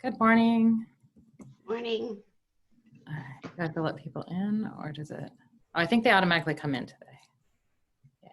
Good morning. Morning. Do I have to let people in, or does it? I think they automatically come in today. Yay.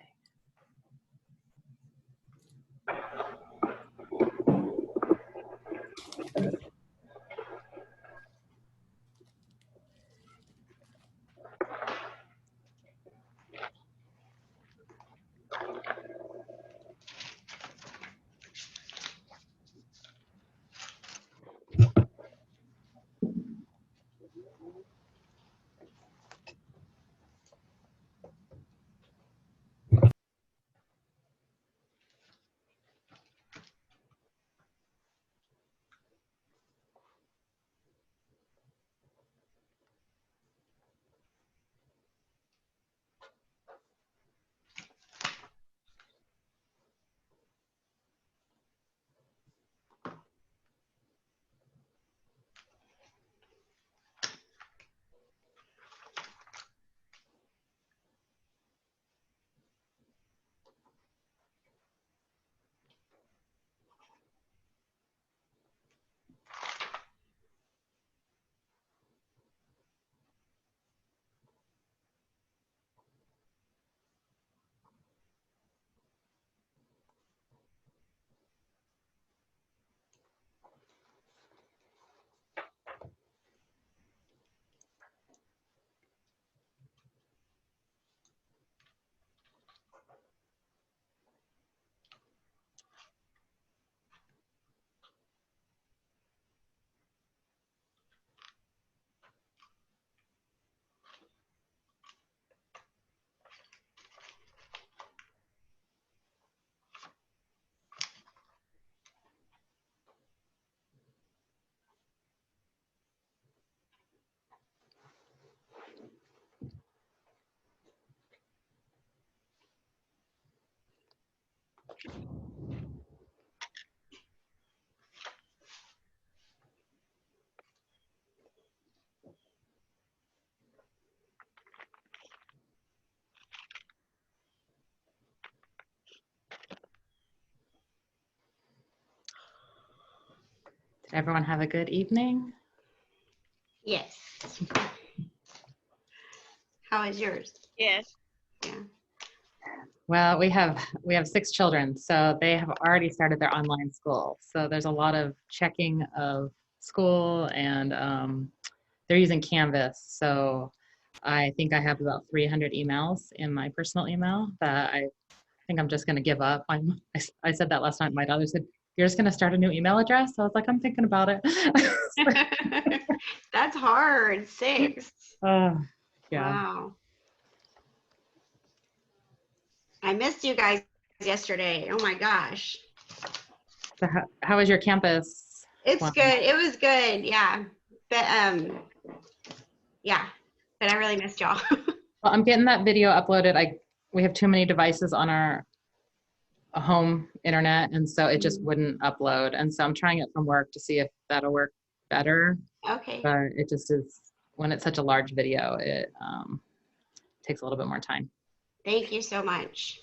Did everyone have a good evening? Yes. How is yours? Yes. Yeah. Well, we have 6 children, so they have already started their online school. So there's a lot of checking of school, and they're using Canvas. So I think I have about 300 emails in my personal email that I think I'm just going to give up. I said that last night. My daughter said, "You're just going to start a new email address?" So I was like, "I'm thinking about it." That's hard. 6. Yeah. Wow. I missed you guys yesterday. Oh my gosh. So how was your campus? It's Wow. good. It was good. Yeah. But yeah. But I really missed y'all. Well, I'm getting that video uploaded. We have too many devices on our home internet, and so it just wouldn't upload. And so I'm trying it from work to see if that'll work better. Okay. But it just is, when it's such a large video, it takes a little bit more time. Thank you so much.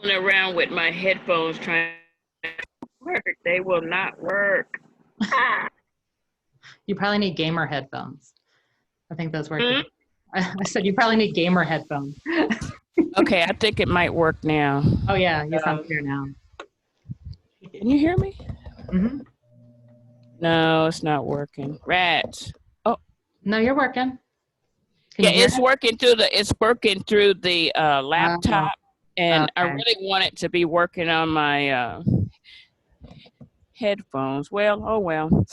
Around with my headphones trying to work. They will not work. Ah. You probably need gamer headphones. I think those work. Hmm? I said you probably need gamer headphones. Okay, I think it might work now. Oh yeah, you sound clear now. Can you hear me? Mm-hmm. No, it's not working. Rats. No, you're working. Can Yeah, you hear it's it? working through the laptop, and I okay. really want it to be working on my headphones. Well, oh well.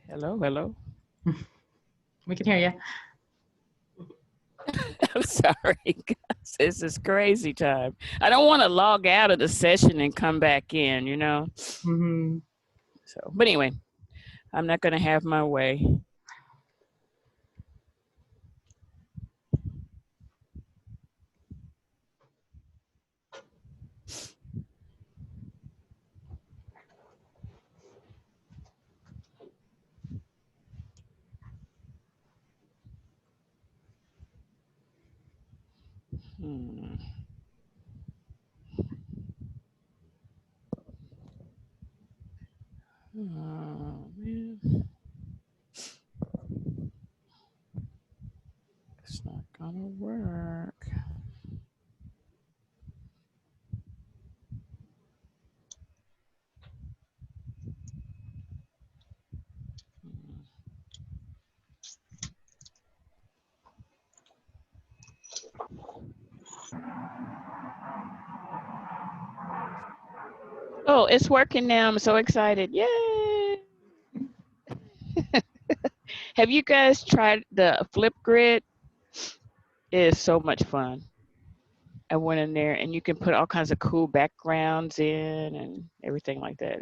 Hello. We can hear you. I'm sorry, guys. This is crazy time. I don't want to log out of the session and come back in, you know? Mhm. So, but anyway, I'm not going to have my way. Hmm. Oh, man. It's not going to work. Oh, it's working now. I'm so excited. Yay! Have you guys tried the Flipgrid? It is so much fun. I went in there and you can put all kinds of cool backgrounds in and everything like that.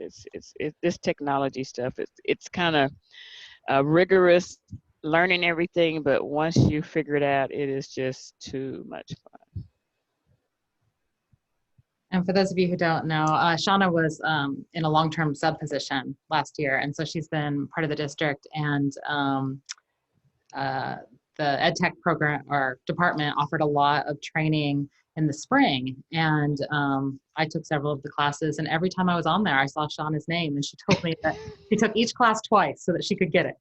This technology stuff. It's kind of rigorous learning everything, but once you figure it out, it is just too much fun. And for those of you who don't know, Shauna was in a long-term sub position last year, and so she's been part of the district. And uh, the ed tech program or department offered a lot of training in the spring, and I took several of the classes. And every time I was on there, I saw Shauna's name, and she told me that she took each class twice so that she could get it.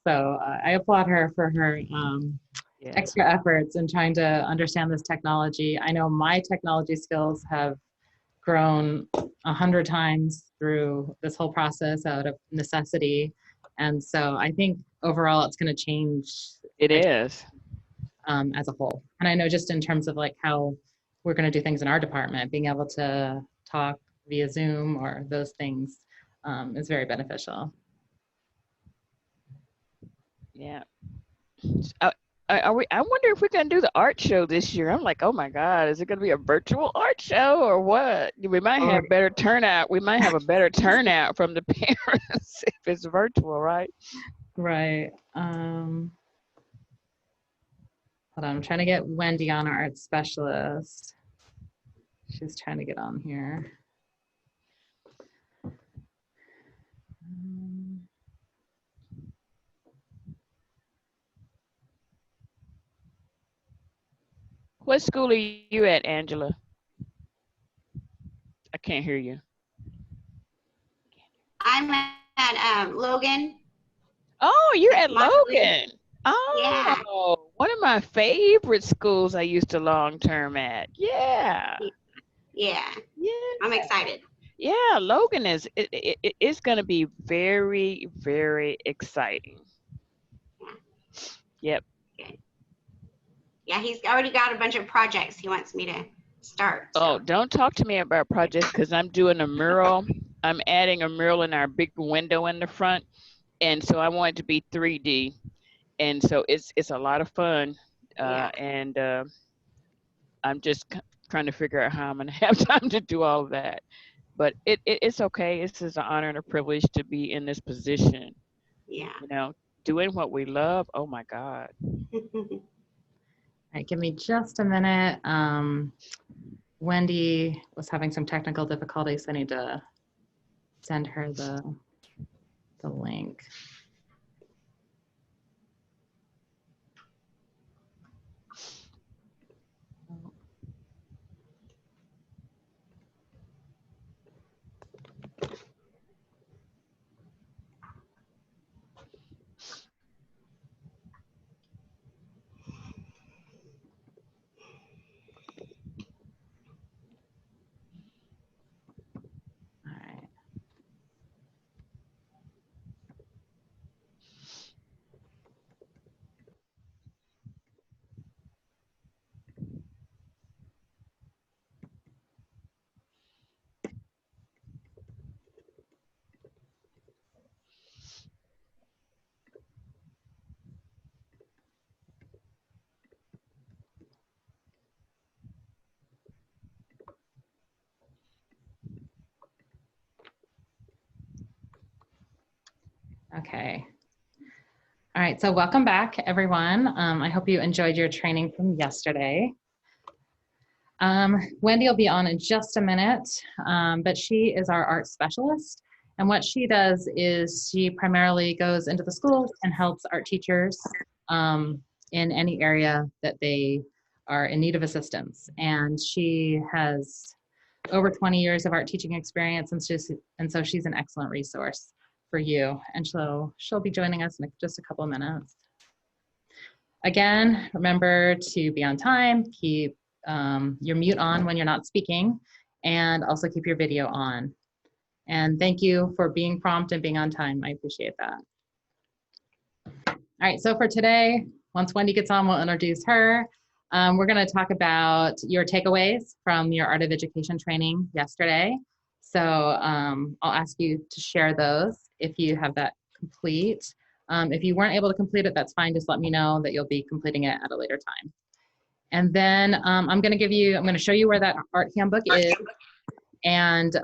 So I applaud her for her. Yes. Extra efforts in trying to understand this technology. I know my technology skills have grown 100 times through this whole process out of necessity. And so I think overall it's going to change It is. as a whole. And I know just in terms of like how we're going to do things in our department, being able to talk via Zoom or those things is very beneficial. Yeah. I wonder if we're going to do the art show this year. I'm like, oh my God, is it going to be a virtual art show or what? We might have better turnout. We might have a better turnout from the parents if it's virtual, right? Right. Hold on, I'm trying to get Wendy on, our art specialist. She's trying to get on here. What school are you at, Angela? I can't hear you. I'm at Logan. Oh, you're at Montague. Logan. Yeah. Oh, one of my favorite schools I used to long term at. Yeah. Yeah. Yeah. I'm excited. Yeah, Logan it's going to be very, very exciting. Yep. Okay. Yeah, he's already got a bunch of projects he wants me to start. So. Oh, don't talk to me about projects because I'm doing a mural. I'm adding a mural in our big window in the front. And so I want it to be 3D. And so it's a lot of fun. Yeah. And I'm just trying to figure out how I'm going to have time to do all of that. But it's okay. It's just an honor and a privilege to be in this position. Yeah. You know, doing what we love. Oh my God. All right, give me just a minute. Wendy was having some technical difficulties. I need to send her the link. All right. Okay. All right, so welcome back, everyone. I hope you enjoyed your training from yesterday. Wendy will be on in just a minute, but she is our art specialist. And what she does is she primarily goes into the schools and helps art teachers in any area that they are in need of assistance. And she has over 20 years of art teaching experience, and so she's an excellent resource for you. And she'll be joining us in just a couple of minutes. Again, remember to be on time, keep your mute on when you're not speaking, and also keep your video on. And thank you for being prompt and being on time. I appreciate that. All right, so for today, once Wendy gets on, we'll introduce her. We're going to talk about your takeaways from your Art of Education training yesterday. So I'll ask you to share those if you have that complete. If you weren't able to complete it, that's fine. Just let me know that you'll be completing it at a later time. And then I'm going to show you where that art handbook is, and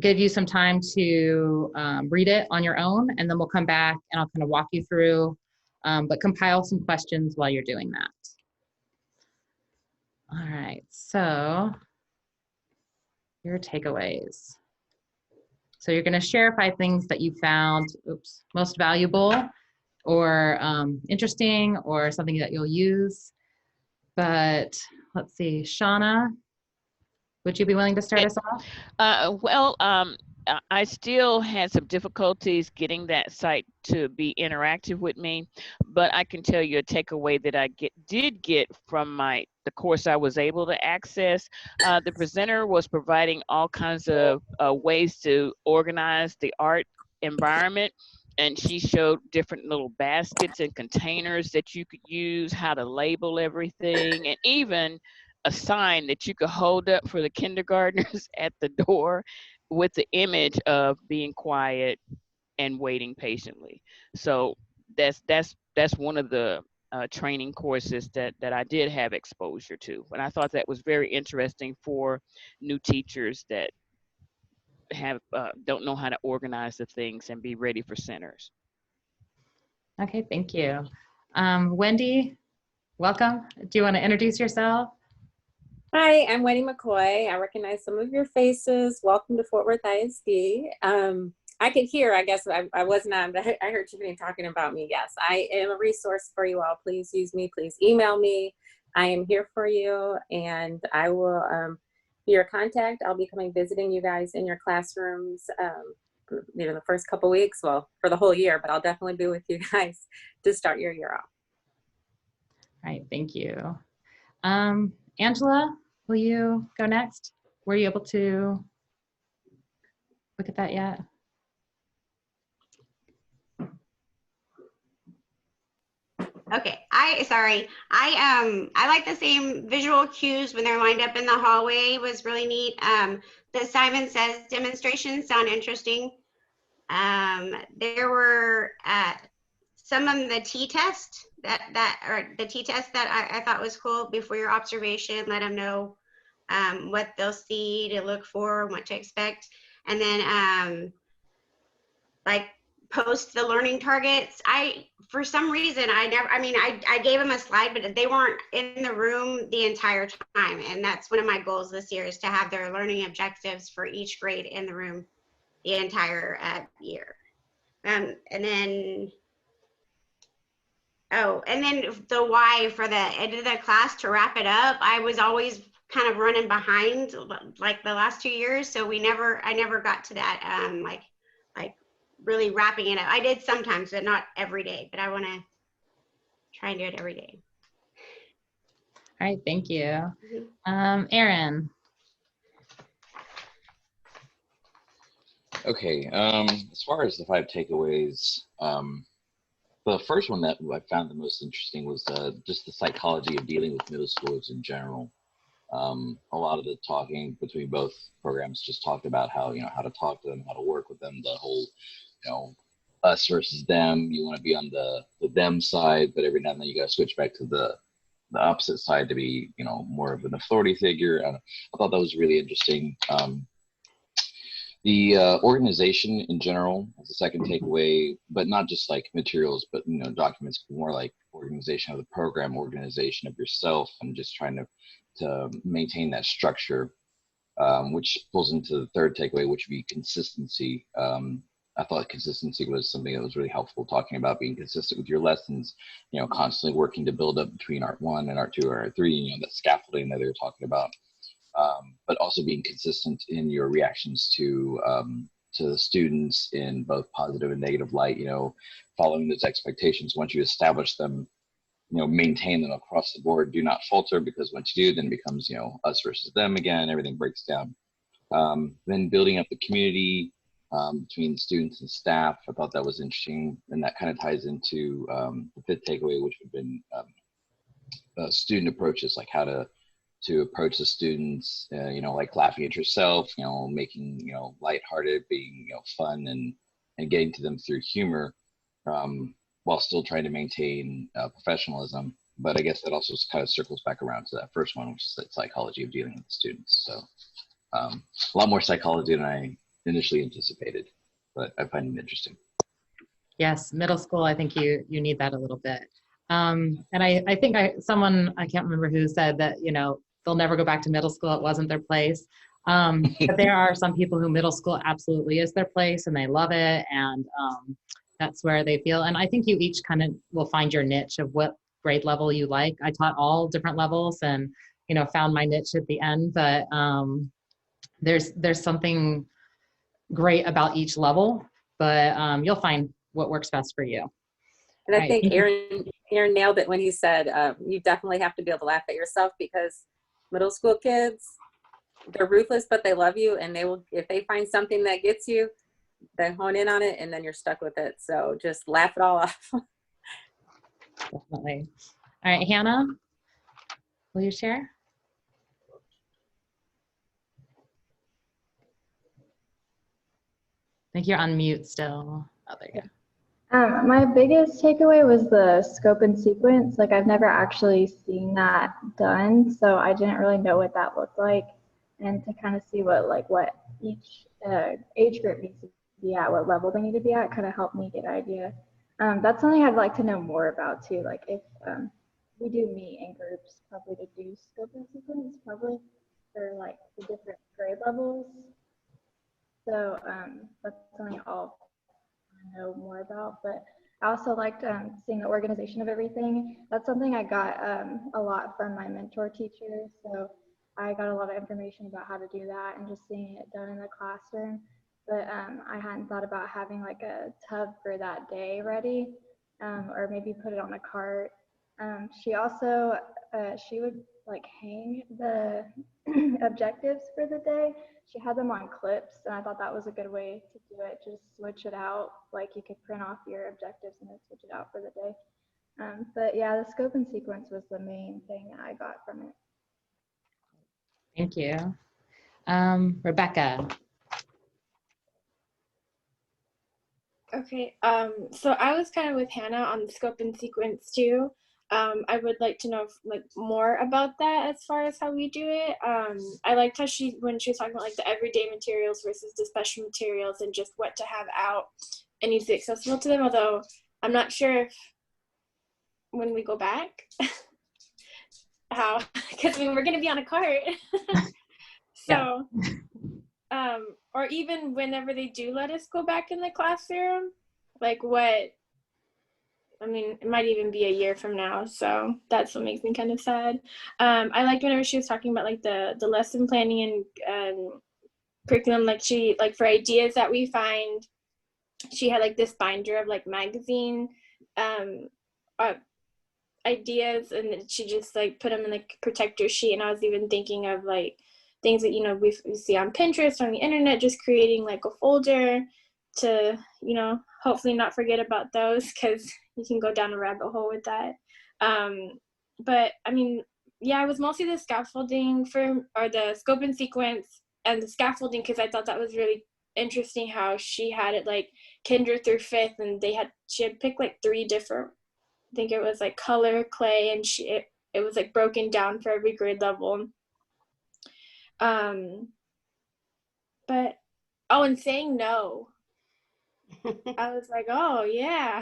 give you some time to read it on your own, and then we'll come back and I'll kind of walk you through, but compile some questions while you're doing that. All right, so your takeaways. So you're going to share 5 things that you found most valuable or interesting or something that you'll use. But let's see, Shauna, would you be willing to start us off? I still had some difficulties getting that site to be interactive with me, but I can tell you a takeaway that I did get from the course I was able to access. The presenter was providing all kinds of ways to organize the art environment, and she showed different little baskets and containers that you could use, how to label everything, and even a sign that you could hold up for the kindergartners at the door with the image of being quiet and waiting patiently. So that's one of the training courses that I did have exposure to. And I thought that was very interesting for new teachers that don't know how to organize the things and be ready for centers. Okay, thank you. Wendy, welcome. Do you want to introduce yourself? Hi, I'm Wendy McCoy. I recognize some of your faces. Welcome to Fort Worth ISD. I could hear, I guess I wasn't on, but I heard Tiffany talking about me. Yes, I am a resource for you all. Please use me. Please email me. I am here for you, and I will be your contact. I'll be coming visiting you guys in your classrooms, the first couple weeks, well, for the whole year, but I'll definitely be with you guys to start your year off. All right, thank you. Angela, will you go next? Were you able to look at that yet? Okay, I like the same visual cues when they're lined up in the hallway. Was really neat. The Simon Says demonstrations sound interesting. There were some of the t-test that I thought was cool. Before your observation, let them know what they'll see to look for, what to expect, and then like post the learning targets. For some reason, I gave them a slide, but they weren't in the room the entire time. And that's one of my goals this year, is to have their learning objectives for each grade in the room the entire year. And then the why for the end of the class to wrap it up. I was always kind of running behind like the last 2 years. So I never got to that, like really wrapping it up. I did sometimes, but not every day, but I want to try and do it every day. All right, thank you. Erin. Okay, as far as the 5 takeaways, the first one that I found the most interesting was just the psychology of dealing with middle schoolers in general. A lot of the talking between both programs just talked about how to talk to them, how to work with them, the whole, us versus them. You want to be on the them side, but every now and then you got to switch back to the opposite side to be, more of an authority figure. I thought that was really interesting. The organization in general is the second takeaway, but not just like materials, but documents, more like organization of the program, organization of yourself, and just trying to maintain that structure, which pulls into the third takeaway, which would be consistency. I thought consistency was something that was really helpful, talking about being consistent with your lessons, constantly working to build up between art 1 and art 2 or art 3, that scaffolding that they were talking about. But also being consistent in your reactions to the students in both positive and negative light, following those expectations. Once you establish them, maintain them across the board. Do not falter, because once you do, then it becomes, us versus them again, everything breaks down. Then building up the community between students and staff. I thought that was interesting. And that kind of ties into the fifth takeaway, which would have been student approaches, like how to approach the students, like laughing at yourself, making, lighthearted, being, fun, and getting to them through humor, while still trying to maintain professionalism. But I guess that also kind of circles back around to that first one, which is that psychology of dealing with students. So a lot more psychology than I initially anticipated, but I find it interesting. Yes, middle school, I think you need that a little bit. And I think someone, I can't remember who, said that, they'll never go back to middle school. It wasn't their place. But there are some people who middle school absolutely is their place and they love it. And that's where they feel. And I think you each kind of will find your niche of what grade level you like. I taught all different levels and, found my niche at the end. But there's something great about each level, but you'll find what works best for you. And I think Aaron nailed it when he said you definitely have to be able to laugh at yourself, because middle school kids, they're ruthless, but they love you, and they will, if they find something that gets you, they hone in on it, and then you're stuck with it. So just laugh it all off. Definitely. All right, Hannah, will you share? I think you're on mute still. Oh, there you go. My biggest takeaway was the scope and sequence. Like, I've never actually seen that done, so I didn't really know what that looked like. And to kind of see what each age group needs to be at, what level they need to be at, kind of helped me get an idea. That's something I'd like to know more about too. Like, if we do meet in groups, probably to do scope and sequence, probably for like the different grade levels. So that's something I'll know more about. But I also liked seeing the organization of everything. That's something I got a lot from my mentor teacher. So I got a lot of information about how to do that and just seeing it done in the classroom. But I hadn't thought about having like a tub for that day ready, or maybe put it on a cart. She also, she would like hang the objectives for the day. She had them on clips, and I thought that was a good way to do it. Just switch it out. Like, you could print off your objectives and then switch it out for the day. But yeah, the scope and sequence was the main thing I got from it. Thank you. Rebecca. Okay, so I was kind of with Hannah on the scope and sequence too. I would like to know more about that as far as how we do it. I liked how when she was talking about like the everyday materials versus the special materials and just what to have out and needs to be accessible to them. Although I'm not sure if when we go back, how, because we're going to be on a cart. So, yeah. Or even whenever they do let us go back in the classroom, like it might even be a year from now. So that's what makes me kind of sad. I liked whenever she was talking about like the lesson planning and curriculum, like for ideas that we find, she had like this binder of like magazine ideas, and she just like put them in like a protector sheet. And I was even thinking of like things that, we see on Pinterest, on the internet, just creating like a folder to, hopefully not forget about those, because you can go down a rabbit hole with that. But it was mostly the scaffolding or the scope and sequence and the scaffolding, because I thought that was really interesting how she had it like kinder through fifth, and she had picked like 3 different, I think it was like color, clay, and it was like broken down for every grade level. But Oh, and saying no. I was like, oh yeah.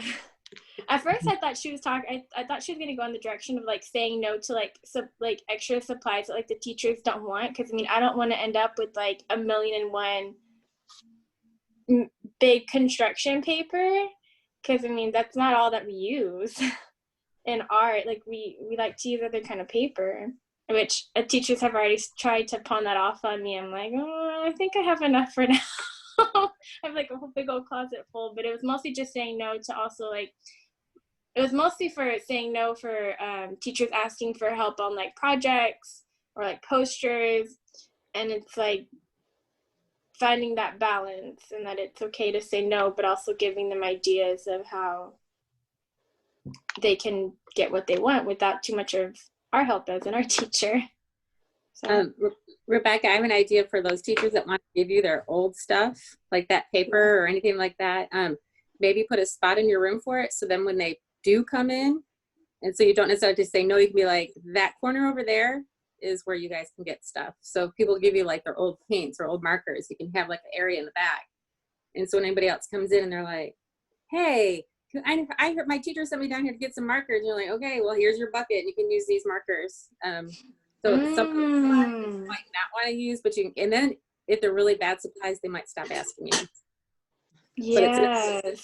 At first I thought she was talking, I thought she was gonna go in the direction of like saying no to like like extra supplies that like the teachers don't want. Cause I mean, I don't want to end up with like 1,000,001 big construction paper. Cause I mean, that's not all that we use in art. Like we like to use other kind of paper, which teachers have already tried to pawn that off on me. I'm like, oh, I think I have enough for now. I have like a whole big old closet full, but it was mostly just saying no to also like, it was mostly for saying no for teachers asking for help on like projects or like posters. And it's like finding that balance and that it's okay to say no, but also giving them ideas of how they can get what they want without too much of our help as an art teacher. So. Rebecca, I have an idea for those teachers that want to give you their old stuff, like that paper or anything like that. Maybe put a spot in your room for it. So then when they do come in, and so you don't necessarily just say no, you can be like, that corner over there is where you guys can get stuff. So if people give you like their old paints or old markers, you can have like an area in the back. And so when anybody else comes in and they're like, hey, I heard my teacher sent me down here to get some markers. And you're like, okay, well, here's your bucket. And you can use these markers. So it's something you might not want to use, but you can, and then if they're really bad supplies, they might stop asking you. Yes.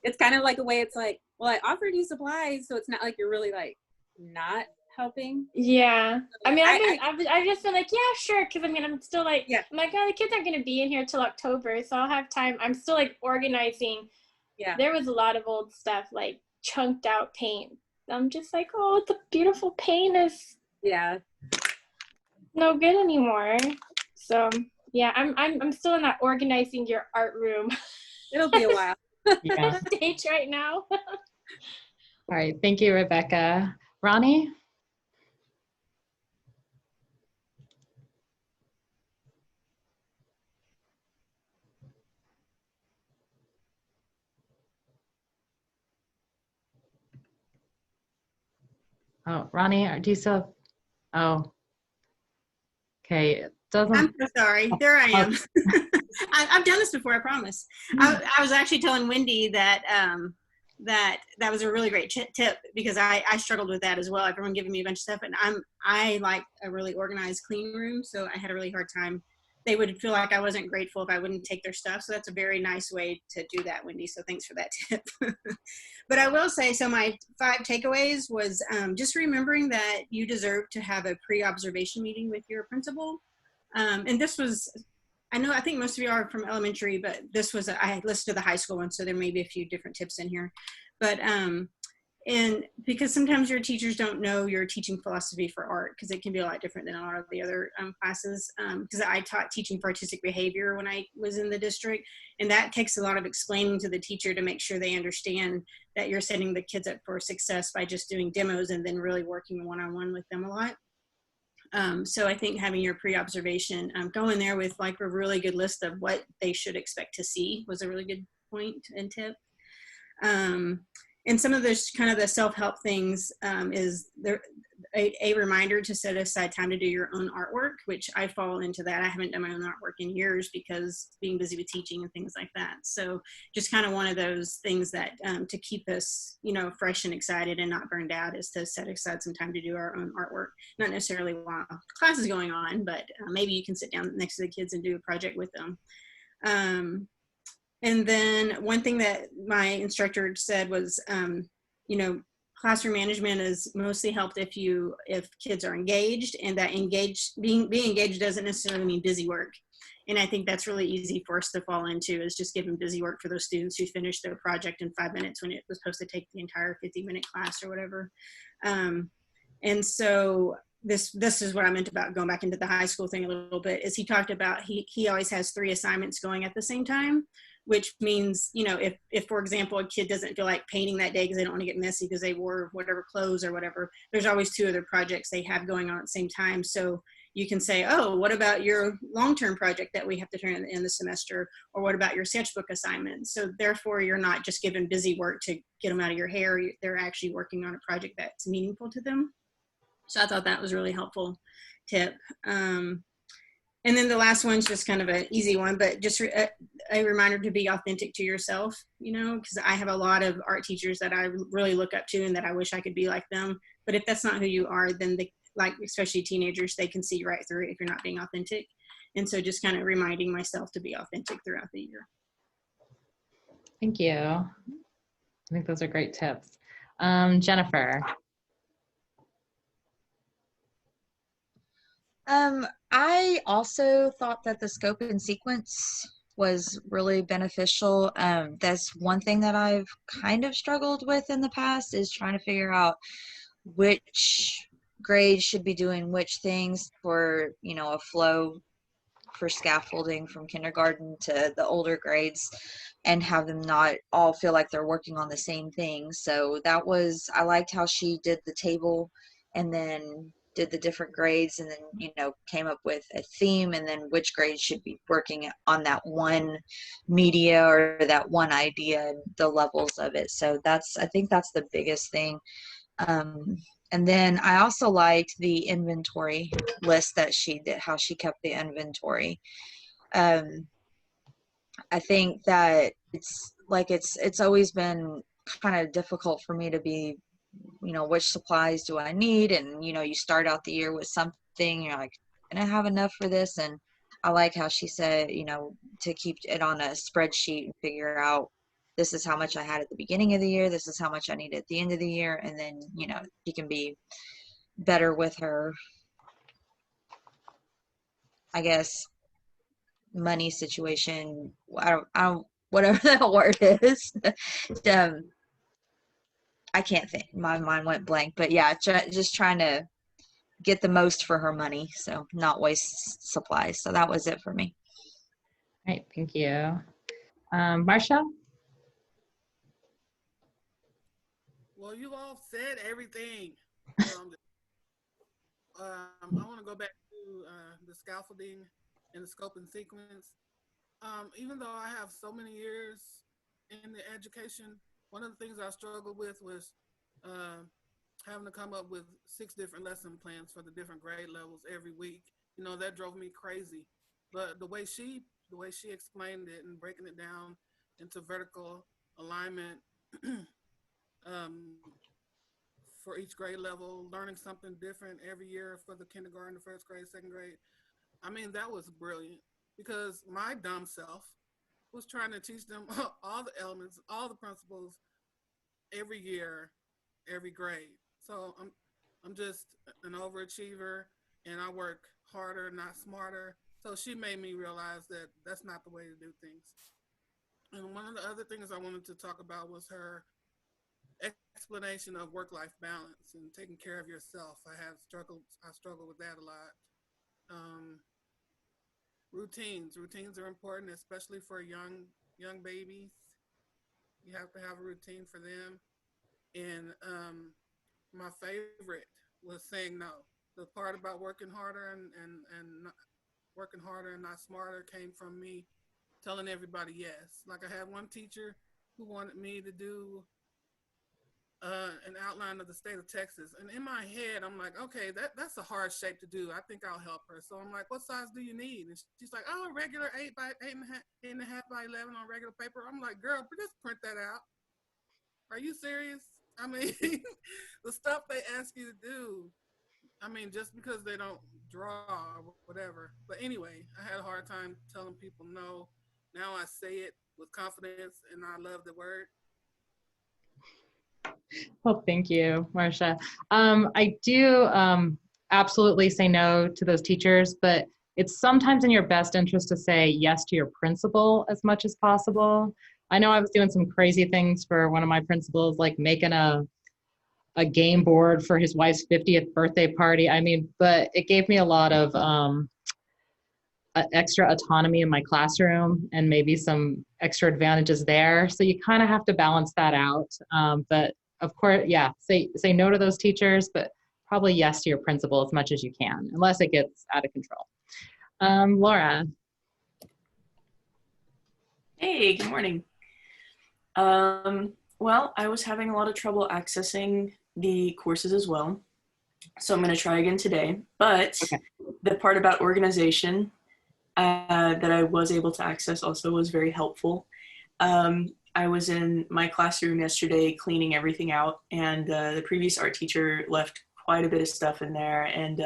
It's kind of like a way it's like, well, I offered you supplies, so it's not like you're really like not helping. Yeah. I mean, I've just been like, yeah, sure. Cause I mean, I'm still like, yeah. I'm like, oh, the kids aren't going to be in here till October. So I'll have time. I'm still like organizing. Yeah. There was a lot of old stuff, like chunked out paint. I'm just like, oh, the beautiful paint is no good anymore. So yeah, I'm still in that organizing your art room. It'll be a while. Yeah. Stage right now. All right. Thank you, Rebecca. Ronnie? Oh, Ronnie, do you still? Oh, okay. It doesn't. I'm so sorry. There I am. I've done this before, I promise. I was actually telling Wendy that that was a really great tip because I struggled with that as well. Everyone giving me a bunch of stuff, and I like a really organized, clean room, so I had a really hard time. They would feel like I wasn't grateful if I wouldn't take their stuff. So that's a very nice way to do that, Wendy. So thanks for that tip. But I will say, so my 5 takeaways was just remembering that you deserve to have a pre-observation meeting with your principal. And this was, I think most of you are from elementary, but this was, I listed the high school one, so there may be a few different tips in here. But, and because sometimes your teachers don't know your teaching philosophy for art, because it can be a lot different than a lot of the other classes. Because I taught teaching for artistic behavior when I was in the district, and that takes a lot of explaining to the teacher to make sure they understand that you're setting the kids up for success by just doing demos and then really working one-on-one with them a lot. So I think having your pre-observation, go in there with like a really good list of what they should expect to see was a really good point and tip. And some of those kind of the self-help things is there a reminder to set aside time to do your own artwork, which I fall into that. I haven't done my own artwork in years because being busy with teaching and things like that. So just kind of one of those things that to keep us, fresh and excited and not burned out is to set aside some time to do our own artwork. Not necessarily while class is going on, but maybe you can sit down next to the kids and do a project with them. And then one thing that my instructor said was, classroom management is mostly helped if kids are engaged, and that being engaged doesn't necessarily mean busy work. And I think that's really easy for us to fall into, is just giving busy work for those students who finish their project in 5 minutes when it was supposed to take the entire 50-minute class or whatever. And so this is what I meant about going back into the high school thing a little bit, is he talked about he always has 3 assignments going at the same time, which means, if for example, a kid doesn't feel like painting that day because they don't want to get messy because they wore whatever clothes or whatever, there's always 2 other projects they have going on at the same time. So you can say, oh, what about your long-term project that we have to turn in the semester? Or what about your sketchbook assignment? So therefore, you're not just given busy work to get them out of your hair. They're actually working on a project that's meaningful to them. So I thought that was a really helpful tip. And then the last one's just kind of an easy one, but just a reminder to be authentic to yourself, you know, because I have a lot of art teachers that I really look up to and that I wish I could be like them. But if that's not who you are, then like, especially teenagers, they can see right through it if you're not being authentic. And so just kind of reminding myself to be authentic throughout the year. Thank you. I think those are great tips. Jennifer. I also thought that the scope and sequence was really beneficial. That's one thing that I've kind of struggled with in the past, is trying to figure out which grades should be doing which things for, you know, a flow for scaffolding from kindergarten to the older grades, and have them not all feel like they're working on the same thing. So that was, I liked how she did the table and then did the different grades, and then, you know, came up with a theme, and then which grades should be working on that one media or that one idea and the levels of it. So I think that's the biggest thing. And then I also liked the inventory list that she did, how she kept the inventory. I think that it's always been kind of difficult for me to be, you know, which supplies do I need? And, you know, you start out the year with something, you're like, can I have enough for this? And I like how she said, you know, to keep it on a spreadsheet and figure out, this is how much I had at the beginning of the year, this is how much I need at the end of the year. And then, you know, she can be better with her, I guess, money situation. I don't whatever that word is. I can't think, my mind went blank, but yeah, just trying to get the most for her money, so not waste supplies. So that was it for me. All right, thank you. Marcia? Well, you all said everything. I want to go back to the scaffolding and the scope and sequence. Even though I have so many years in the education, one of the things I struggled with was having to come up with 6 different lesson plans for the different grade levels every week. You know, that drove me crazy. But the way she explained it and breaking it down into vertical alignment for each grade level, learning something different every year for the kindergarten, the first grade, second grade. I mean, that was brilliant, because my dumb self was trying to teach them all the elements, all the principles every year, every grade. So I'm just an overachiever, and I work harder, not smarter. So she made me realize that that's not the way to do things. And one of the other things I wanted to talk about was her explanation of work-life balance and taking care of yourself. I struggled with that a lot. Routines are important, especially for young babies. You have to have a routine for them. And my favorite was saying no. The part about working harder and not, working harder and not smarter came from me telling everybody yes. Like, I had one teacher who wanted me to do an outline of the state of Texas. And in my head, I'm like, okay, that's a hard shape to do. I think I'll help her. So I'm like, what size do you need? And she's like, oh, a regular 8 by 8.5 by 11 on regular paper. I'm like, girl, just print that out. Are you serious? I mean, the stuff they ask you to do, I mean, just because they don't draw or whatever. But anyway, I had a hard time telling people no. Now I say it with confidence, and I love the word. Well, thank you, Marcia. I do absolutely say no to those teachers, but it's sometimes in your best interest to say yes to your principal as much as possible. I know I was doing some crazy things for one of my principals, like making a game board for his wife's 50th birthday party. I mean, but it gave me a lot of extra autonomy in my classroom and maybe some extra advantages there. So you kind of have to balance that out. But of course, yeah, say no to those teachers, but probably yes to your principal as much as you can, unless it gets out of control. Laura. Hey, good morning. Well, I was having a lot of trouble accessing the courses as well. So I'm going to try again today. But the part about organization, that I was able to access also was very helpful. I was in my classroom yesterday cleaning everything out, and the previous art teacher left quite a bit of stuff in there. And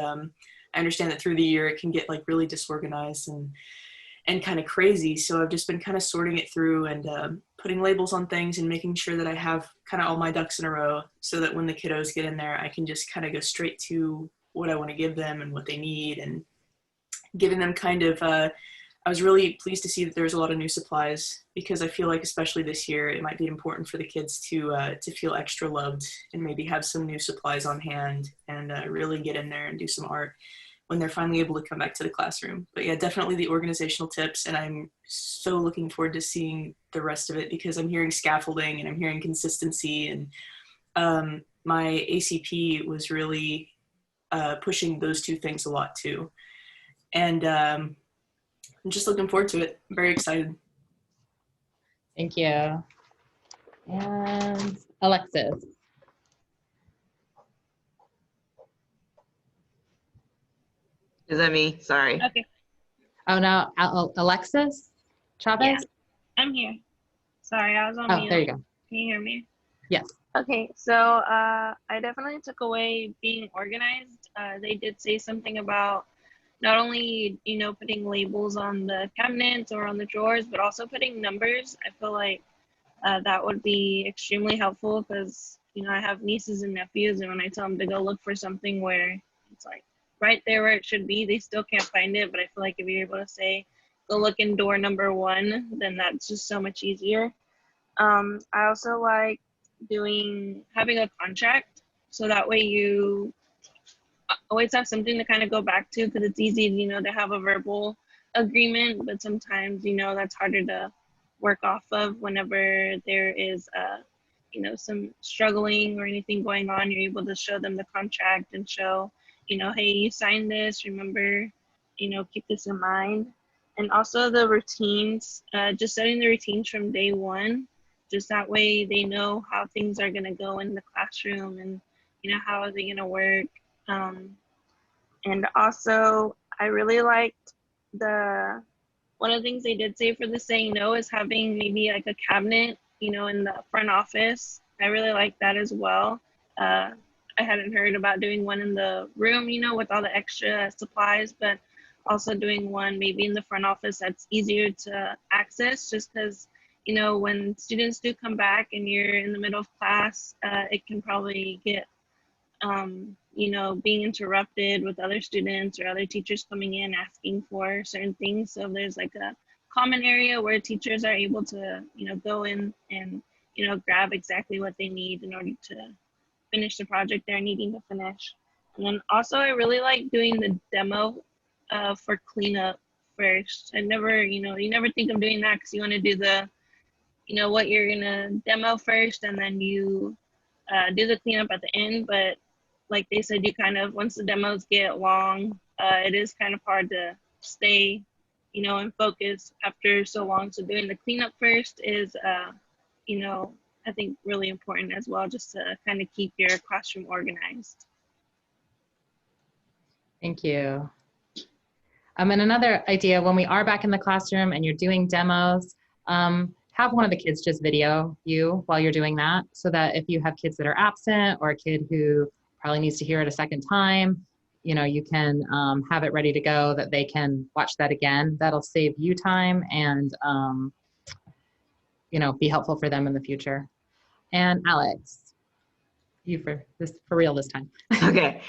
I understand that through the year it can get like really disorganized and kind of crazy. So I've just been kind of sorting it through and putting labels on things and making sure that I have kind of all my ducks in a row so that when the kiddos get in there, I can just kind of go straight to what I want to give them and what they need, and giving them kind of, I was really pleased to see that there's a lot of new supplies, because I feel like especially this year, it might be important for the kids to feel extra loved and maybe have some new supplies on hand and really get in there and do some art when they're finally able to come back to the classroom. But yeah, definitely the organizational tips, and I'm so looking forward to seeing the rest of it, because I'm hearing scaffolding and I'm hearing consistency, and my ACP was really pushing those two things a lot too. And I'm just looking forward to it. I'm very excited. Thank you. And Alexis. Is that me? Sorry. Okay. Oh no, Alexis Chavez? Yeah, I'm here. Sorry, I was on mute. Oh, there you go. Can you hear me? Yes. Okay, so I definitely took away being organized. They did say something about not only, you know, putting labels on the cabinets or on the drawers, but also putting numbers. I feel like that would be extremely helpful, because, you know, I have nieces and nephews, and when I tell them to go look for something where it's like right there where it should be, they still can't find it. But I feel like if you're able to say, go look in door number 1, then that's just so much easier. I also like having a contract, so that way you always have something to kind of go back to, because it's easy, you know, to have a verbal agreement, but sometimes, you know, that's harder to work off of whenever there is you know, some struggling or anything going on. You're able to show them the contract and show, you know, hey, you signed this, remember, you know, keep this in mind. And also the routines, just setting the routines from day 1, just that way they know how things are going to go in the classroom, and, you know, how are they going to work. And also, I really liked one of the things they did say for the saying no is having maybe like a cabinet, you know, in the front office. I really like that as well. I hadn't heard about doing one in the room, you know, with all the extra supplies, but also doing one maybe in the front office that's easier to access, just because, you know, when students do come back and you're in the middle of class, it can probably get you know, being interrupted with other students or other teachers coming in asking for certain things. So there's like a common area where teachers are able to, you know, go in and, you know, grab exactly what they need in order to finish the project they're needing to finish. And then also I really like doing the demo for cleanup first. I never, you know, you never think of doing that because you want to do the, you know, what you're gonna demo first, and then you do the cleanup at the end. But like they said, you kind of, once the demos get long, it is kind of hard to stay, you know, and focus after so long. So doing the cleanup first is, you know, I think really important as well, just to kind of keep your classroom organized. Thank you. And another idea, when we are back in the classroom and you're doing demos, have one of the kids just video you while you're doing that, so that if you have kids that are absent or a kid who probably needs to hear it a second time, you know, you can have it ready to go that they can watch that again. That'll save you time and, you know, be helpful for them in the future. And Alex, you for real this time. Okay.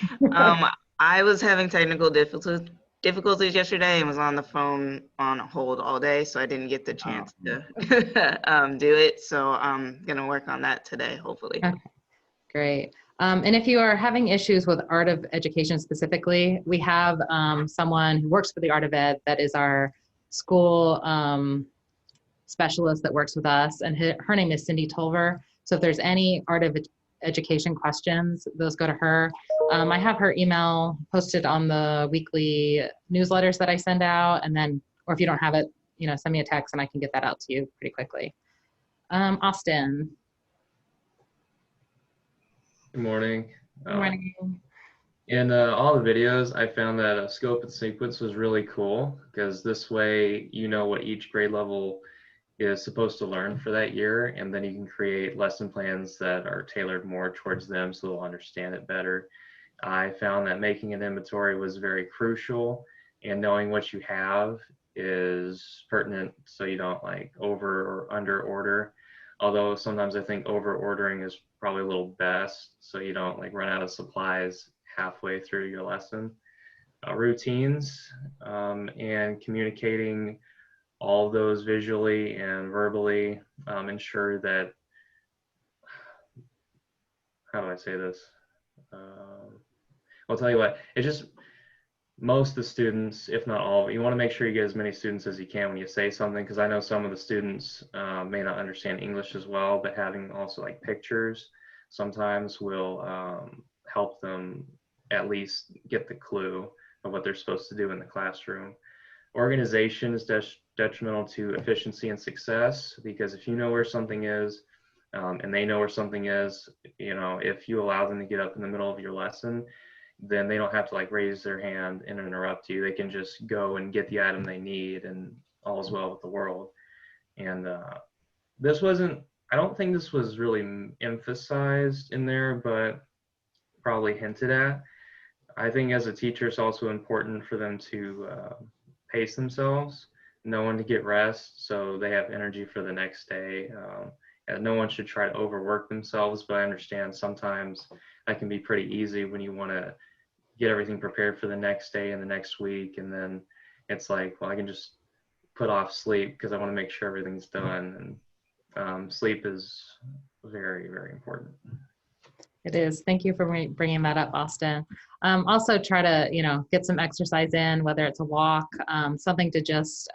I was having technical difficulties yesterday and was on the phone on hold all day, so I didn't get the chance to do it. So I'm gonna work on that today, hopefully. Okay, great. And if you are having issues with Art of Education specifically, we have someone who works for the Art of Ed that is our school specialist that works with us, and her name is Cindy Tolver. So if there's any Art of Education questions, those go to her. I have her email posted on the weekly newsletters that I send out, and then, or if you don't have it, you know, send me a text and I can get that out to you pretty quickly. Austin. Good morning. Good morning. In all the videos, I found that a scope and sequence was really cool because this way you know what each grade level is supposed to learn for that year, and then you can create lesson plans that are tailored more towards them so they'll understand it better. I found that making an inventory was very crucial, and knowing what you have is pertinent so you don't like over or under order. Although sometimes I think over ordering is probably a little best so you don't like run out of supplies halfway through your lesson. Routines and communicating all those visually and verbally ensure that, how do I say this? I'll tell you what, it just, most of the students, if not all, you want to make sure you get as many students as you can when you say something, because I know some of the students may not understand English as well, but having also like pictures sometimes will help them at least get the clue of what they're supposed to do in the classroom. Organization is detrimental to efficiency and success, because if you know where something is and they know where something is, you know, if you allow them to get up in the middle of your lesson, then they don't have to like raise their hand and interrupt you. They can just go and get the item they need, and all is well with the world. And this wasn't, I don't think this was really emphasized in there, but probably hinted at. I think as a teacher, it's also important for them to pace themselves, know when to get rest so they have energy for the next day. And no one should try to overwork themselves, but I understand sometimes that can be pretty easy when you want to get everything prepared for the next day and the next week, and then it's like, well, I can just put off sleep because I want to make sure everything's done. And sleep is very, very important. It is. Thank you for bringing that up, Austin. Also try to, you know, get some exercise in, whether it's a walk, something to just,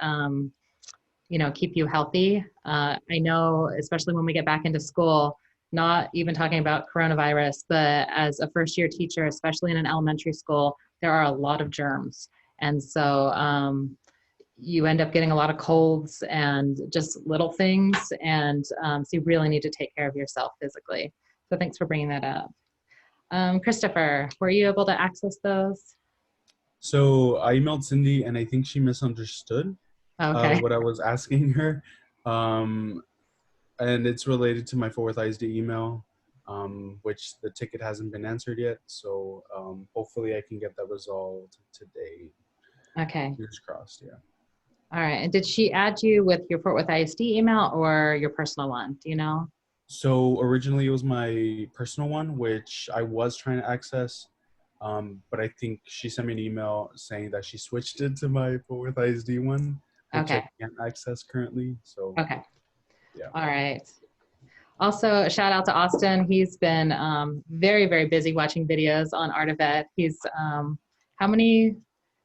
you know, keep you healthy. I know, especially when we get back into school, not even talking about coronavirus, but as a first year teacher, especially in an elementary school, there are a lot of germs. And so you end up getting a lot of colds and just little things. And so you really need to take care of yourself physically. So thanks for bringing that up. Christopher, were you able to access those? So I emailed Cindy, and I think she misunderstood what I was asking her. And it's related to my Fort Worth ISD email, which the ticket hasn't been answered yet. So hopefully I can get that resolved today. Okay. Fingers crossed, yeah. All right. And did she add you with your Fort Worth ISD email or your personal one? Do you know? So originally it was my personal one, which I was trying to access. But I think she sent me an email saying that she switched it to my Fort Worth ISD one, which I can't access currently. So okay. Yeah. All right. Also, a shout out to Austin. He's been very, very busy watching videos on Art of Ed. He's how many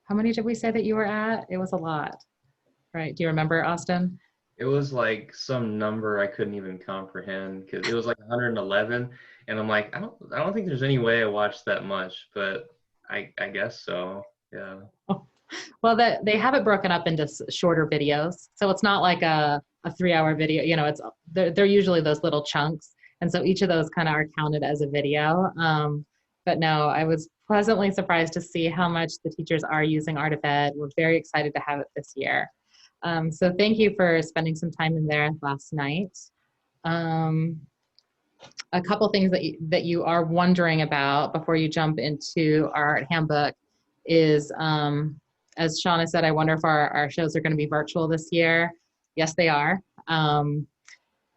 did we say that you were at? It was a lot, right? Do you remember, Austin? It was like some number I couldn't even comprehend, because it was like 111, and I'm like, I don't think there's any way I watched that much, but I guess so. Yeah. Well, they have it broken up into shorter videos, so it's not like a 3-hour video. You know, it's they're usually those little chunks, and so each of those kind of are counted as a video. But no, I was pleasantly surprised to see how much the teachers are using Art of Ed. We're very excited to have it this year. So thank you for spending some time in there last night. A couple things that you are wondering about before you jump into our art handbook is, as Shauna said, I wonder if our shows are going to be virtual this year. Yes, they are.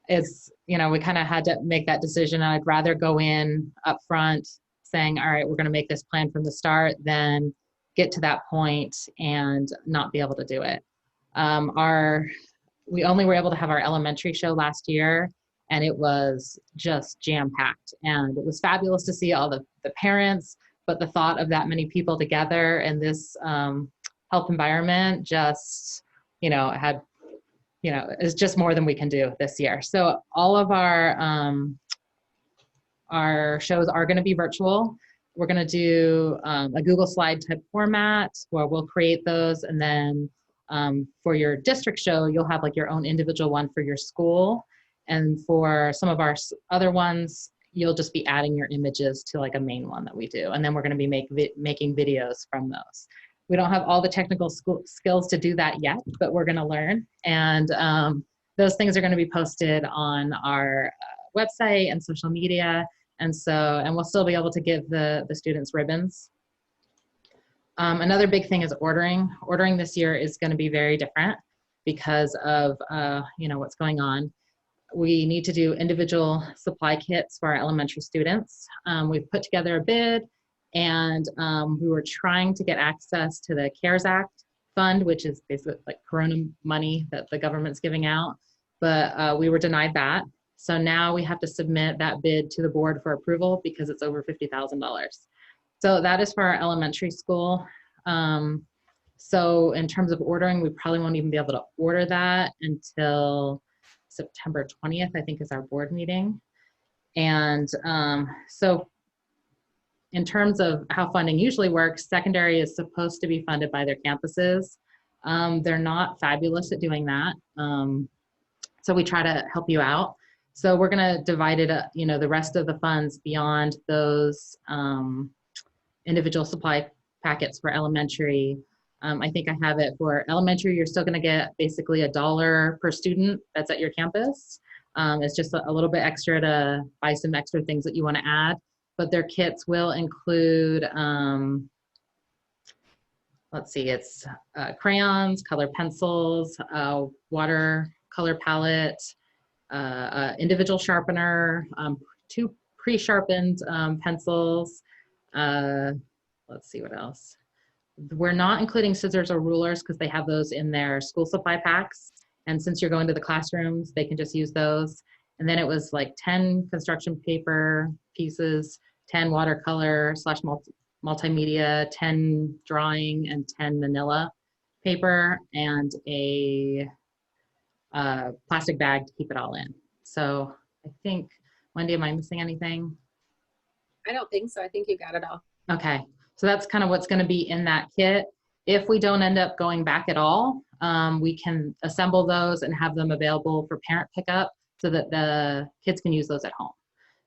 It's, you know, we kind of had to make that decision. I'd rather go in up front saying, all right, we're going to make this plan from the start, than get to that point and not be able to do it. We only were able to have our elementary show last year, and it was just jam-packed, and it was fabulous to see all the parents, but the thought of that many people together in this health environment just, you know, is just more than we can do this year. So all of our shows are going to be virtual. We're going to do a Google Slide type format where we'll create those, and then for your district show, you'll have like your own individual one for your school. And for some of our other ones, you'll just be adding your images to like a main one that we do. And then we're going to be making videos from those. We don't have all the technical skills to do that yet, but we're going to learn. And those things are going to be posted on our website and social media. And we'll still be able to give the students ribbons. Another big thing is ordering. Ordering this year is going to be very different because of what's going on. We need to do individual supply kits for our elementary students. We've put together a bid, and we were trying to get access to the CARES Act fund, which is basically like Corona money that the government's giving out, but we were denied that. So now we have to submit that bid to the board for approval because it's over $50,000. So that is for our elementary school. So in terms of ordering, we probably won't even be able to order that until September 20th, I think is our board meeting. And so in terms of how funding usually works, secondary is supposed to be funded by their campuses. They're not fabulous at doing that. So we try to help you out. So we're gonna divide it up, the rest of the funds beyond those individual supply packets for elementary. I think I have it for elementary. You're still gonna get basically $1 per student that's at your campus. It's just a little bit extra to buy some extra things that you wanna add, but their kits will include, let's see, it's crayons, color pencils, watercolor palette, individual sharpener, 2 pre-sharpened pencils. Let's see what else. We're not including scissors or rulers because they have those in their school supply packs. And since you're going to the classrooms, they can just use those. And then it was like 10 construction paper pieces, 10 watercolor / multimedia, 10 drawing, and 10 manila paper, and a plastic bag to keep it all in. So I think, Wendy, am I missing anything? I don't think so. I think you got it all. Okay, so that's kind of what's going to be in that kit. If we don't end up going back at all, we can assemble those and have them available for parent pickup so that the kids can use those at home.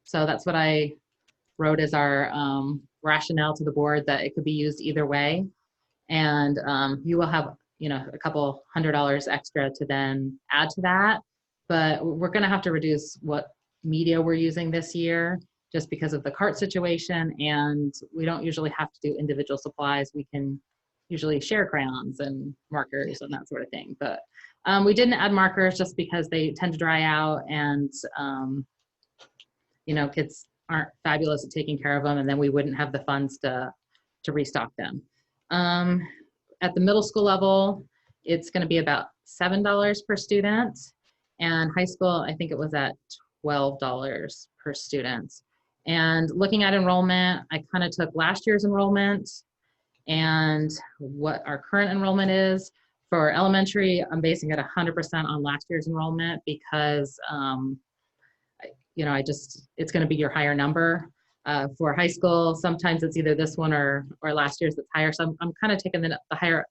So that's what I wrote as our rationale to the board, that it could be used either way. And you will have a couple $100 extra to then add to that. But we're going to have to reduce what media we're using this year just because of the cart situation. And we don't usually have to do individual supplies. We can usually share crayons and markers and that sort of thing. But we didn't add markers just because they tend to dry out, and kids aren't fabulous at taking care of them, and then we wouldn't have the funds to restock them. At the middle school level, it's going to be about $7 per student, and high school, I think it was at $12 per student. And looking at enrollment, I kind of took last year's enrollment and what our current enrollment is. For elementary, I'm basing it 100% on last year's enrollment because, it's going to be your higher number. For high school, sometimes it's either this one or last year's that's higher. So I'm kind of taking the higher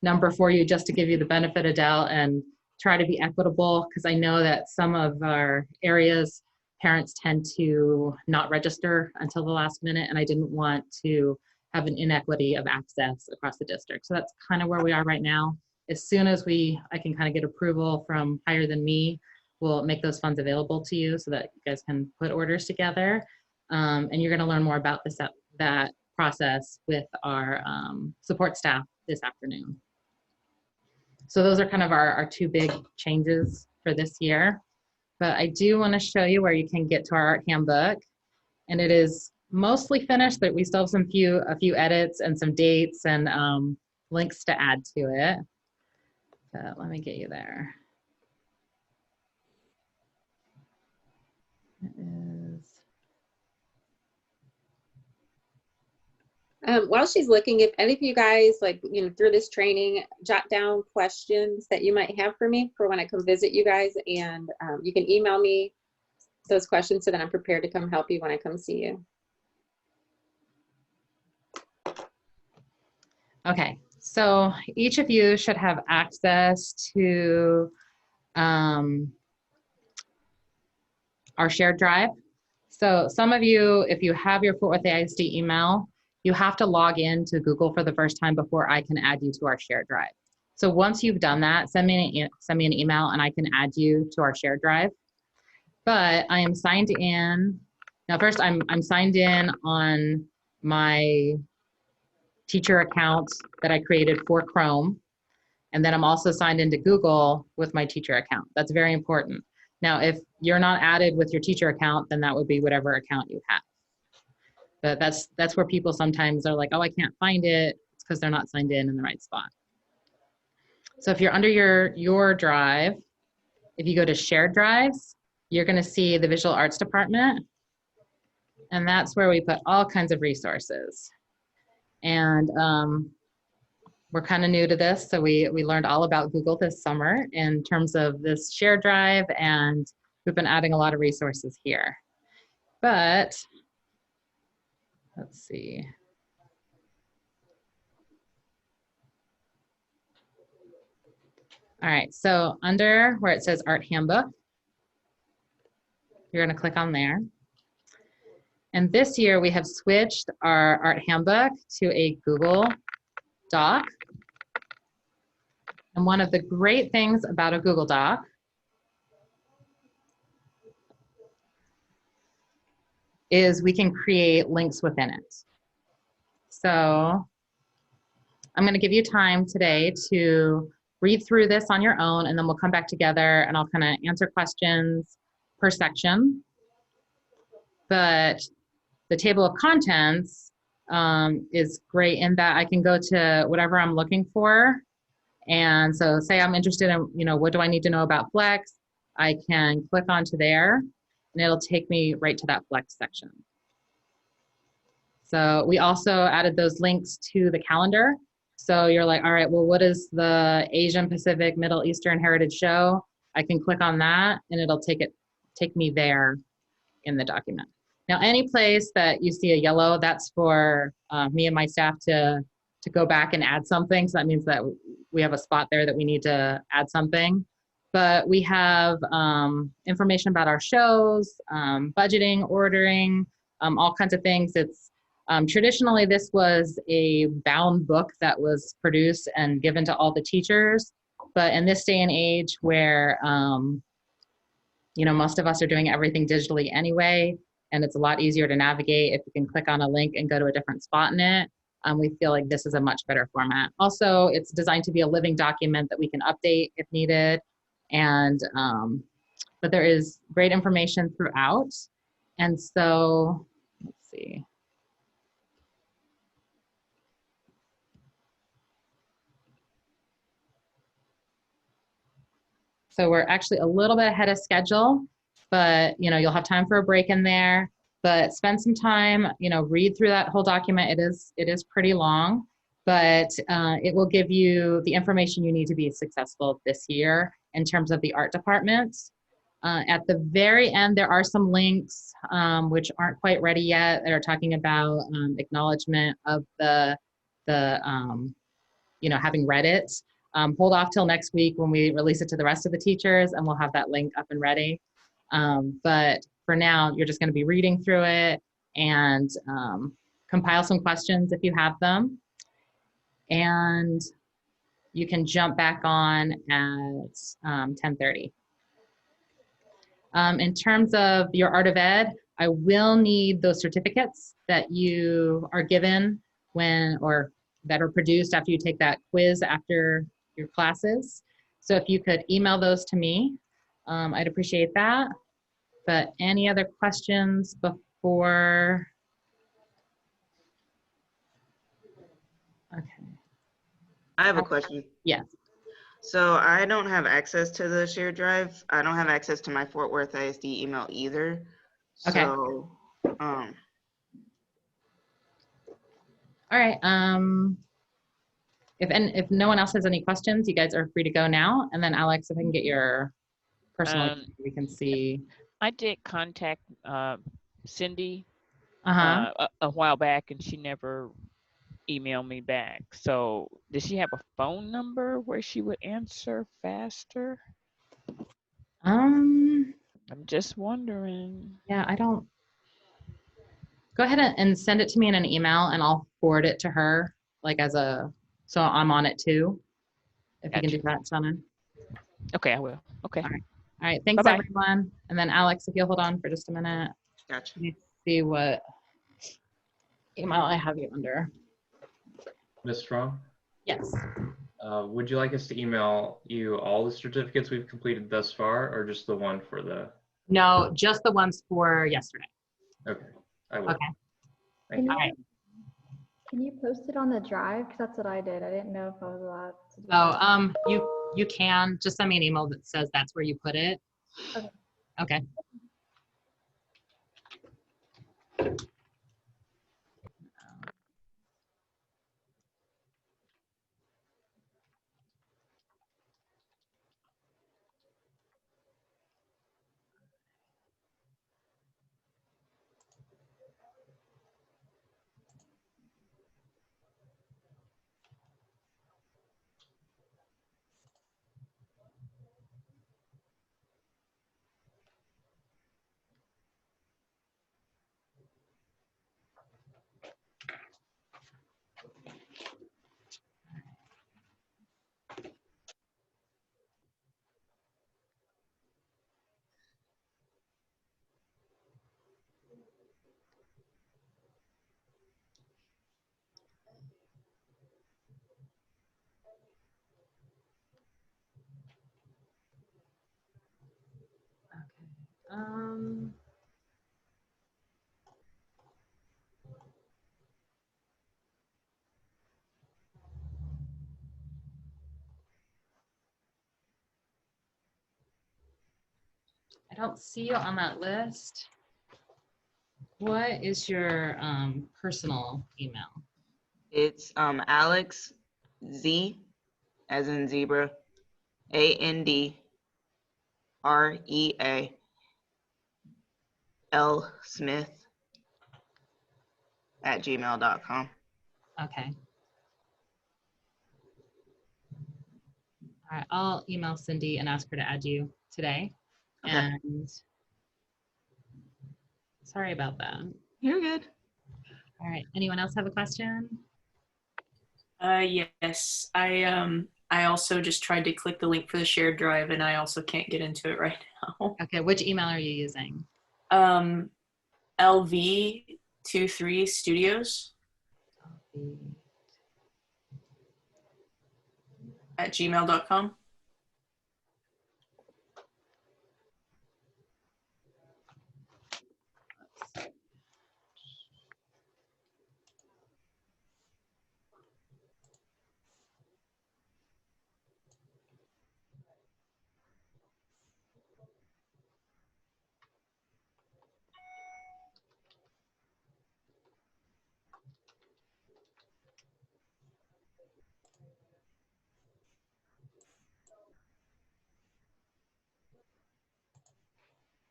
number for you just to give you the benefit of doubt and try to be equitable, because I know that some of our areas, parents tend to not register until the last minute, and I didn't want to have an inequity of access across the district. So that's kind of where we are right now. As soon as I can kind of get approval from higher than me, we'll make those funds available to you so that you guys can put orders together. And you're going to learn more about that process with our support staff this afternoon. So those are kind of our 2 big changes for this year. But I do want to show you where you can get to our art handbook. And it is mostly finished, but we still have a few edits and some dates and links to add to it. But let me get you there. It is. While she's looking, if any of you guys, through this training, jot down questions that you might have for me for when I come visit you guys, and you can email me those questions so that I'm prepared to come help you when I come see you. Okay, so each of you should have access to our shared drive. So some of you, if you have your Fort Worth ISD email, you have to log in to Google for the first time before I can add you to our shared drive. So once you've done that, send me an email and I can add you to our shared drive. But I am signed in. Now first, I'm signed in on my teacher account that I created for Chrome. And then I'm also signed into Google with my teacher account. That's very important. Now, if you're not added with your teacher account, then that would be whatever account you have. But that's where people sometimes are like, oh, I can't find it. It's because they're not signed in the right spot. So if you're under your drive, if you go to shared drives, you're going to see the visual arts department. And that's where we put all kinds of resources. And we're kind of new to this, so we learned all about Google this summer in terms of this shared drive, and we've been adding a lot of resources here. But let's see. All right, so under where it says Art Handbook, you're going to click on there. And this year we have switched our Art Handbook to a Google Doc. And one of the great things about a Google Doc is we can create links within it. So I'm going to give you time today to read through this on your own, and then we'll come back together and I'll kind of answer questions per section. But the table of contents is great in that I can go to whatever I'm looking for. And so say I'm interested in, what do I need to know about Flex? I can click onto there and it'll take me right to that Flex section. So we also added those links to the calendar. So you're like, all right, well, what is the Asian Pacific Middle Eastern Heritage Show? I can click on that and it'll take me there in the document. Now, any place that you see a yellow, that's for me and my staff to go back and add something. So that means that we have a spot there that we need to add something. But we have information about our shows, budgeting, ordering, all kinds of things. It's traditionally, this was a bound book that was produced and given to all the teachers. But in this day and age where, most of us are doing everything digitally anyway, and it's a lot easier to navigate if you can click on a link and go to a different spot in it. We feel like this is a much better format. Also, it's designed to be a living document that we can update if needed. And, but there is great information throughout. And so, let's see. So we're actually a little bit ahead of schedule, but you'll have time for a break in there. But spend some time, read through that whole document. It is pretty long, but it will give you the information you need to be successful this year in terms of the art department. At the very end, there are some links which aren't quite ready yet that are talking about acknowledgement of the having read it. Hold off till next week when we release it to the rest of the teachers, and we'll have that link up and ready. But for now, you're just going to be reading through it and compile some questions if you have them. And you can jump back on at 10:30. In terms of your Art of Ed, I will need those certificates that you are given or that are produced after you take that quiz after your classes. So if you could email those to me, I'd appreciate that. But any other questions before? Okay. I have a question. Yes. So I don't have access to the shared drive. I don't have access to my Fort Worth ISD email either. Okay. So, all right. If no one else has any questions, you guys are free to go now. And then Alex, if I can get your personal, we can see. I did contact Cindy a while back, and she never emailed me back. So does she have a phone number where she would answer faster? I'm just wondering. Yeah, I don't Go ahead and send it to me in an email and I'll forward it to her, like so I'm on it too. If you can do that, Shannon. Okay, I will. Okay. All right. All right. Thanks, Bye-bye. everyone. And then Alex, if you'll hold on for just a minute. Gotcha. Let me see what email I have you under. Ms. Strong, Yes. would you like us to email you all the certificates we've completed thus far, or just the one for the? No, just the ones for yesterday. Okay, I will. Okay. Thank you. All right. Can you post it on the drive? Because that's what I did. I didn't know if I was allowed to do that. You can just send me an email that says that's where you put it. Okay. Okay. Um, I don't see you on that list. What is your personal email? It's Alex Z, as in zebra, ANDREA L Smith @gmail.com. Okay. All right, I'll email Cindy and ask her to add you today. Okay. And sorry about that. You're good. All right. Anyone else have a question? Yes, I also just tried to click the link for the shared drive, and I also can't get into it right now. Okay. Which email are you using? LV23 Studios @gmail.com.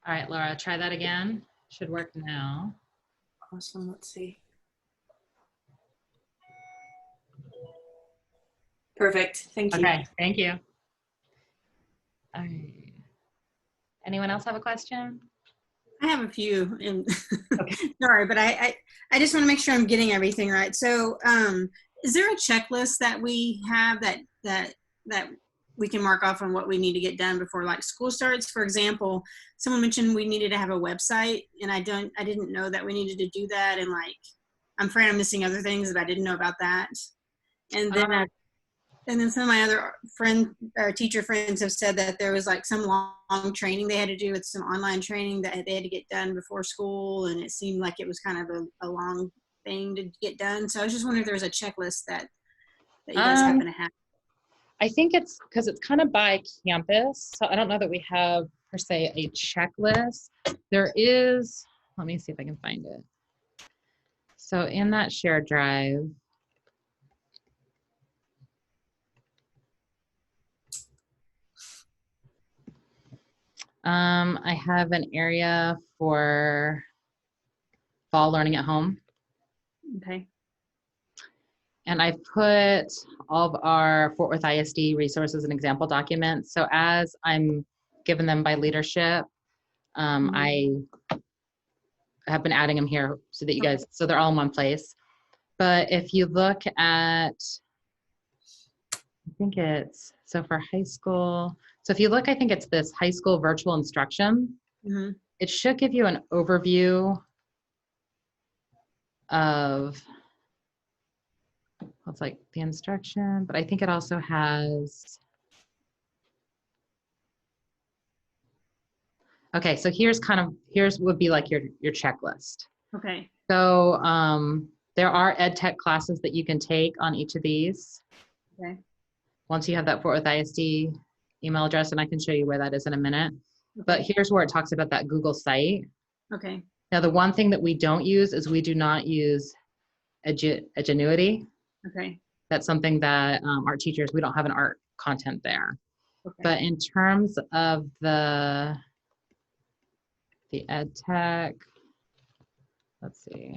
All right, Laura, try that again. Should work now. Awesome. Let's see. Perfect. Thank you. Okay. Thank you. All right. Anyone else have a question? I have a few, and sorry, but I just want to make sure I'm getting everything right. So, is there a checklist that we have that we can mark off on what we need to get done before like school starts? For example, someone mentioned we needed to have a website, and I didn't know that we needed to do that, and like I'm afraid I'm missing other things that I didn't know about that. And then some of my other teacher friends have said that there was like some long training they had to do with some online training that they had to get done before school, and it seemed like it was kind of a long thing to get done. So I was just wondering if there was a checklist that you guys happen to have. I think it's because it's kind of by campus. So I don't know that we have per se a checklist. There is, let me see if I can find it. So in that shared drive, I have an area for fall learning at home. Okay. And I've put all of our Fort Worth ISD resources and example documents. So as I'm given them by leadership, I have been adding them here so that you guys, so they're all in one place. But if you look at, I think it's, so for high school, so if you look, I think it's this high school virtual instruction. Mm-hmm. It should give you an overview of, it's like the instruction, but I think it also has, okay, so here's would be like your checklist. Okay. So there are ed tech classes that you can take on each of these. Okay. Once you have that Fort Worth ISD email address, and I can show you where that is in a minute. But here's where it talks about that Google site. Okay. Now, the one thing that we don't use is we do not use Edgenuity. Okay. That's something that our teachers, we don't have an art content there. Okay. But in terms of the ed tech, let's see.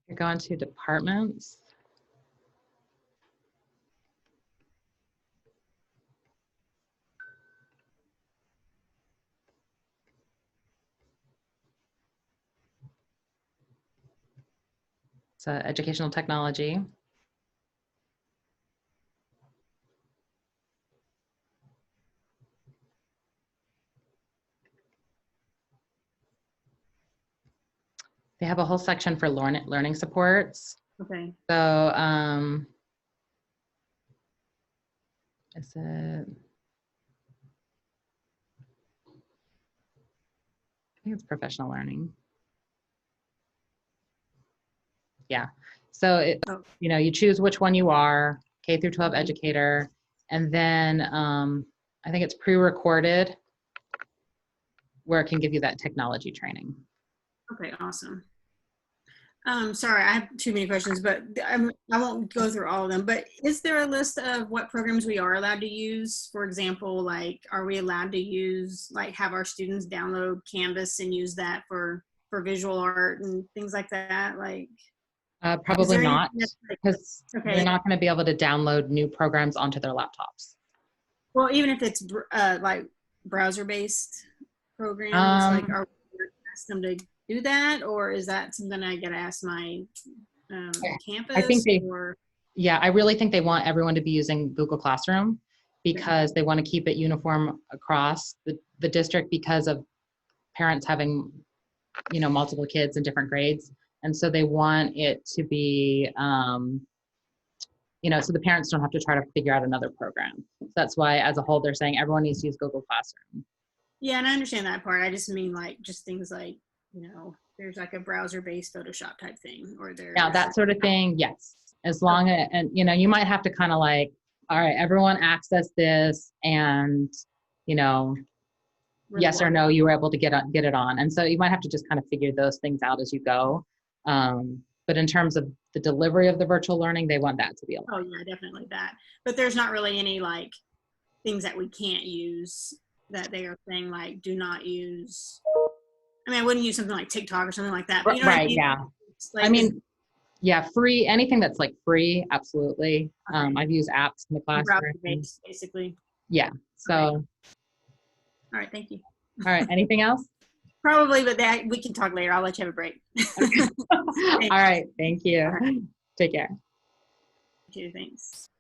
You're going to departments. So educational technology. They have a whole section for learning supports. Okay. So, is it? I think it's professional learning. Yeah. So it, you know, you choose which one you are, K through 12 educator, and then I think it's pre-recorded where it can give you that technology training. Okay, awesome. Sorry, I have too many questions, but I won't go through all of them. But is there a list of what programs we are allowed to use? For example, like, are we allowed to use, like, have our students download Canvas and use that for visual art and things like that? Like, probably not, because okay, they're not going to be able to download new programs onto their laptops. Well, even if it's like browser-based programs, like, are we ask them to do that, or is that something I got to ask my campus? I think or? Yeah, I really think they want everyone to be using Google Classroom because they want to keep it uniform across the district because of parents having, you know, multiple kids in different grades. And so they want it to be, you know, so the parents don't have to try to figure out another program. So that's why as a whole, they're saying everyone needs to use Google Classroom. Yeah, and I understand that part. I just mean like just things like, you know, there's like a browser-based Photoshop type thing, or there's Now that sort of thing, yes. As long as, and you know, you might have to kind of like, all right, everyone access this, and you know, yes or no, you were able to get it on. And so you might have to just kind of figure those things out as you go. But in terms of the delivery of the virtual learning, they want that to be allowed. Oh yeah, definitely that. But there's not really any like things that we can't use that they are saying like do not use. I mean, I wouldn't use something like TikTok or something like that. But, you know Right, what I mean? yeah. Like, I mean, yeah, free, anything that's like free, absolutely. I've used apps in the classroom. browser-based, basically. Yeah, so. All right, thank you. All right, anything else? Probably, but that we can talk later. I'll let you have a break. All right, thank you. Take care. Thanks.